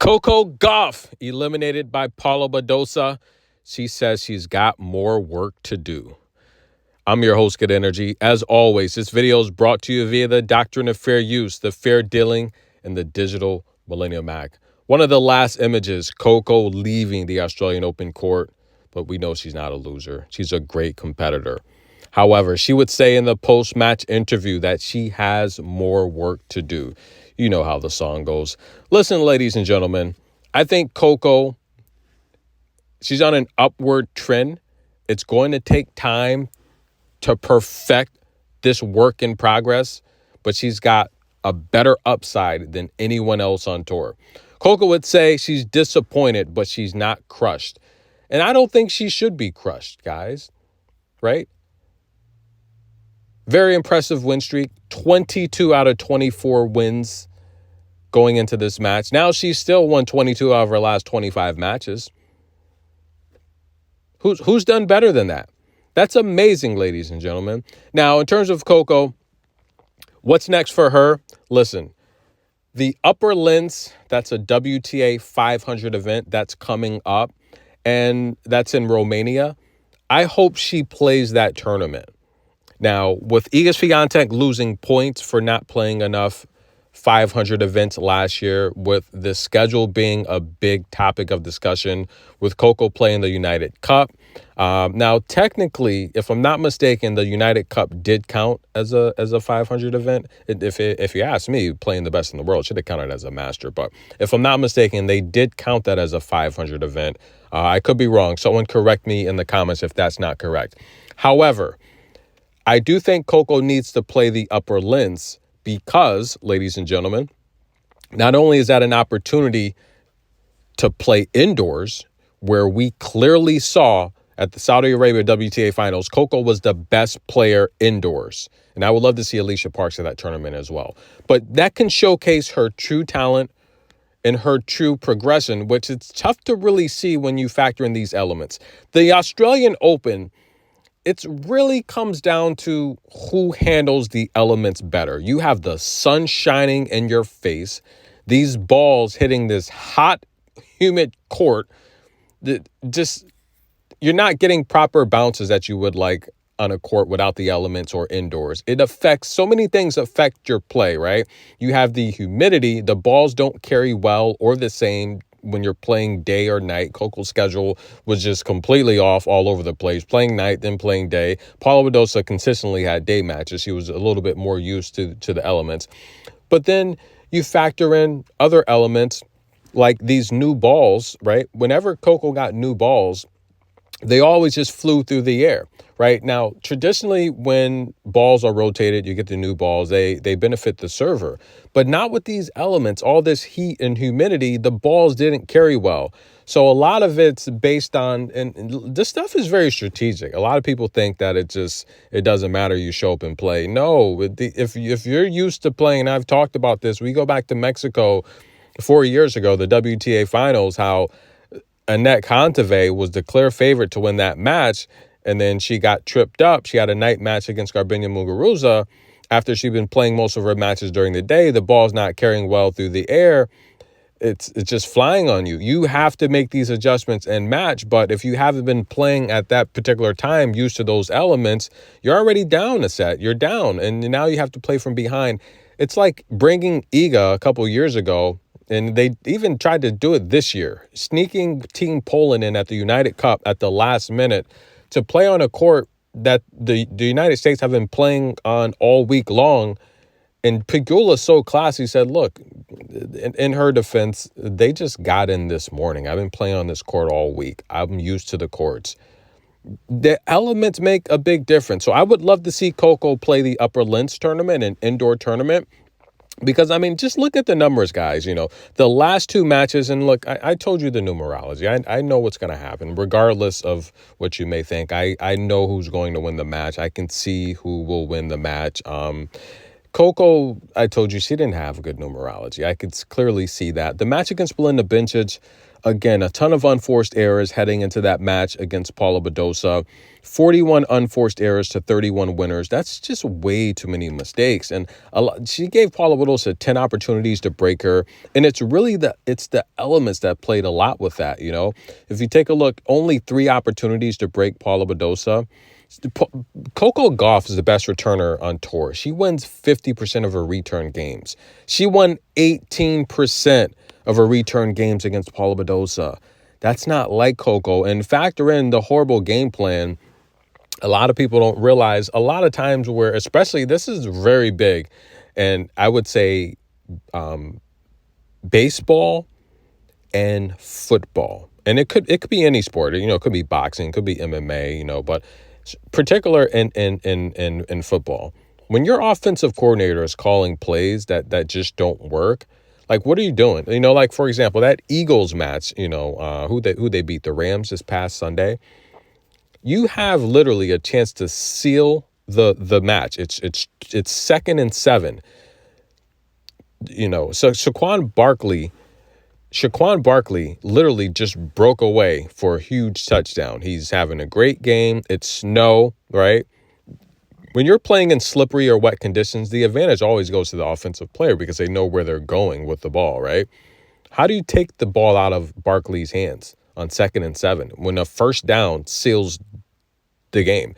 Coco Gauff eliminated by Paula Badosa. She says she's got more work to do. I'm your host, Good Energy. As always, this video is brought to you via the Doctrine of Fair Use, the Fair Dealing, and the Digital Millennium Act. One of the last images, Coco leaving the Australian Open court, but we know she's not a loser. She's a great competitor. However, she would say in the post-match interview that she has more work to do. You know how the song goes. Listen, ladies and gentlemen, I think Coco, she's on an upward trend. It's going to take time to perfect this work in progress, but she's got a better upside than anyone else on tour. Coco would say she's disappointed, but she's not crushed. And I don't think she should be crushed, guys, right? Very impressive win streak, 22 out of 24 wins going into this match. Now she's still won 22 out of her last 25 matches. Who's done better than that? That's amazing, ladies and gentlemen. Now, in terms of Coco, what's next for her? Listen, the Upper Linz, that's a WTA 500 event that's coming up, and that's in Romania. I hope she plays that tournament. Now, with Iga Swiatek losing points for not playing enough 500 events last year, with the schedule being a big topic of discussion, with Coco playing the United Cup. Now, technically, if I'm not mistaken, the United Cup did count as a 500 event. If you ask me, playing the best in the world should have counted as a master. But if I'm not mistaken, they did count that as a 500 event. I could be wrong. Someone correct me in the comments if that's not correct. However, I do think Coco needs to play the Upper Linz because, ladies and gentlemen, not only is that an opportunity to play indoors, where we clearly saw at the Saudi Arabia WTA Finals, Coco was the best player indoors. And I would love to see Alicia Parks at that tournament as well. But that can showcase her true talent and her true progression, which it's tough to really see when you factor in these elements. The Australian Open, it really comes down to who handles the elements better. You have the sun shining in your face, these balls hitting this hot, humid court. You're not getting proper bounces that you would like on a court without the elements or indoors. It affects, so many things affect your play, right? You have the humidity. The balls don't carry well or the same when you're playing day or night. Coco's schedule was just completely off all over the place, playing night, then playing day. Paula Badosa consistently had day matches. She was a little bit more used to the elements. But then you factor in other elements like these new balls, right? Whenever Coco got new balls, they always just flew through the air, right? Now, traditionally, when balls are rotated, you get the new balls, they benefit the server. But not with these elements, all this heat and humidity, the balls didn't carry well. So a lot of it's based on, and this stuff is very strategic. A lot of people think that it doesn't matter, you show up and play. No, if you're used to playing, and I've talked about this, we go back to Mexico 4 years ago, the WTA Finals, how Annette Kontaveit was the clear favorite to win that match, and then she got tripped up. She had a night match against Garbiñe Muguruza. After she'd been playing most of her matches during the day, the ball's not carrying well through the air. It's just flying on you. You have to make these adjustments and match, but if you haven't been playing at that particular time, used to those elements, you're already down a set. You're down, and now you have to play from behind. It's like bringing Iga a couple years ago, and they even tried to do it this year, sneaking Team Poland in at the United Cup at the last minute to play on a court that the United States have been playing on all week long. And Pegula's so classy, said, look, in her defense, they just got in this morning. I've been playing on this court all week. I'm used to the courts. The elements make a big difference. So I would love to see Coco play the Upper Linz tournament, an indoor tournament. Because, I mean, just look at the numbers, guys. You know, the last two matches, and look, I told you the numerology. I know what's going to happen, regardless of what you may think. I know who's going to win the match. I can see who will win the match. Coco, I told you, she didn't have good numerology. I could clearly see that. The match against Belinda Bencic, Again, a ton of unforced errors heading into that match against Paula Badosa. 41 unforced errors to 31 winners. That's just way too many mistakes. And she gave Paula Badosa 10 opportunities to break her. And it's really the elements that played a lot with that, you know. If you take a look, only 3 opportunities to break Paula Badosa. Coco Gauff is the best returner on tour. She wins 50% of her return games. She won 18% of her return games against Paula Badosa. That's not like Coco. And factor in the horrible game plan. A lot of people don't realize a lot of times where, especially this is very big, and I would say baseball and football. And it could be any sport, you know, it could be boxing, it could be MMA, you know, but particular in football, when your offensive coordinator is calling plays that just don't work, like, what are you doing? You know, like, for example, that Eagles match, you know, who they beat, the Rams this past Sunday. You have literally a chance to seal the match. It's 2nd and 7. You know, so Saquon Barkley literally just broke away for a huge touchdown. He's having a great game. It's snow, right? When you're playing in slippery or wet conditions, the advantage always goes to the offensive player because they know where they're going with the ball, right? How do you take the ball out of Barkley's hands on 2nd and 7 when a first down seals the game?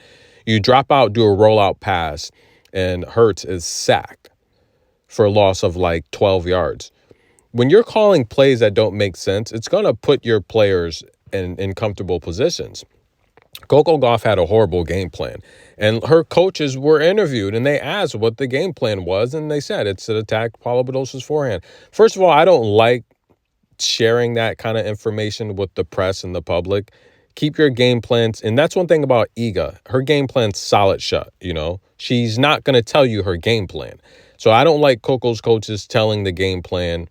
You drop out, do a rollout pass, and Hurts is sacked for a loss of like 12 yards. When you're calling plays that don't make sense, it's going to put your players in comfortable positions. Coco Gauff had a horrible game plan, and her coaches were interviewed, and they asked what the game plan was, and they said it's to attack Paula Badosa's forehand. First of all, I don't like sharing that kind of information with the press and the public. Keep your game plans, and that's one thing about Iga. Her game plan's solid shut, you know. She's not going to tell you her game plan. So I don't like Coco's coaches telling the game plan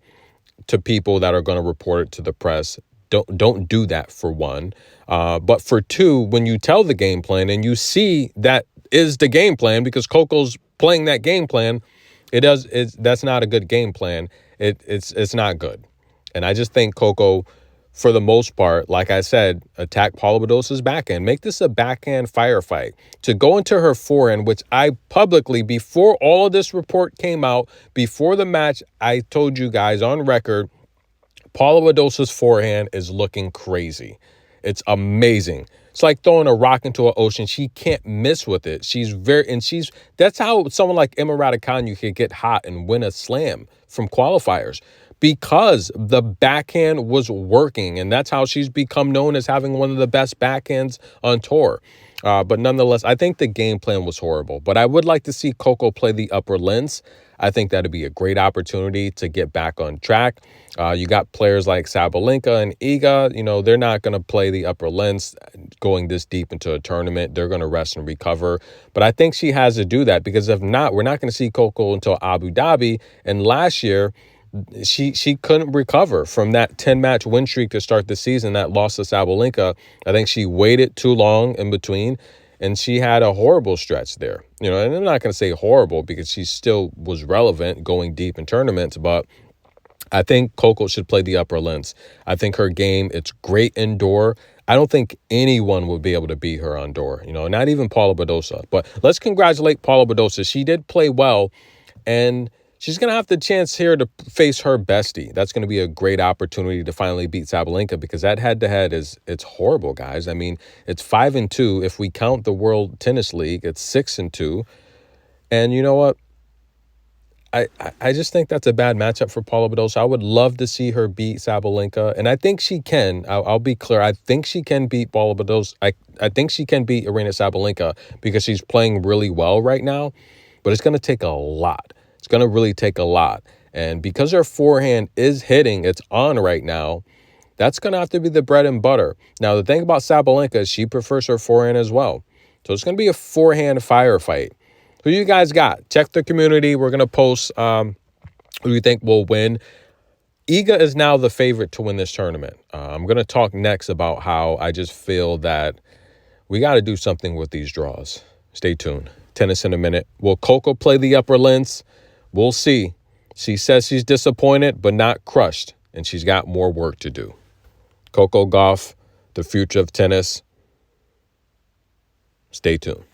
to people that are going to report it to the press. Don't do that, for one. But for two, when you tell the game plan and you see that is the game plan because Coco's playing that game plan, that's not a good game plan. It's not good. And I just think Coco, for the most part, like I said, attack Paula Badosa's backhand. Make this a backhand firefight. To go into her forehand, which I publicly, before all of this report came out, before the match, I told you guys on record, Paula Badosa's forehand is looking crazy. It's amazing. It's like throwing a rock into an ocean. She can't miss with it. That's how someone like Emma Raducanu could get hot and win a slam from qualifiers, because the backhand was working, and that's how she's become known as having one of the best backhands on tour. But nonetheless, I think the game plan was horrible. But I would like to see Coco play the upper links. I think that'd be a great opportunity to get back on track. You got players like Sabalenka and Iga. You know, they're not going to play the upper links going this deep into a tournament. They're going to rest and recover. But I think she has to do that, because if not, we're not going to see Coco until Abu Dhabi. And last year, she couldn't recover from that 10-match win streak to start the season that lost to Sabalenka. I think she waited too long in between, and she had a horrible stretch there. You know, and I'm not going to say horrible because she still was relevant going deep in tournaments, but I think Coco should play the upper links. I think her game, it's great indoor. I don't think anyone would be able to beat her on door, you know, not even Paula Badosa. But let's congratulate Paula Badosa. She did play well, and she's going to have the chance here to face her bestie. That's going to be a great opportunity to finally beat Sabalenka, because that head-to-head it's horrible, guys. I mean, it's 5-2. If we count the World Tennis League, it's 6-2. And you know what? I just think that's a bad matchup for Paula Badosa. I would love to see her beat Sabalenka, and I think she can. I'll be clear. I think she can beat Paula Badosa. I think she can beat Aryna Sabalenka because she's playing really well right now, but it's going to take a lot. It's going to really take a lot. And because her forehand is hitting, it's on right now, that's going to have to be the bread and butter. Now, the thing about Sabalenka is she prefers her forehand as well. So it's going to be a forehand firefight. Who you guys got? Check the community. We're going to post who you think will win. Iga is now the favorite to win this tournament. I'm going to talk next about how I just feel that we got to do something with these draws. Stay tuned. Tennis in a minute. Will Coco play the upper links? We'll see. She says she's disappointed, but not crushed, and she's got more work to do. Coco Gauff, the future of tennis. Stay tuned.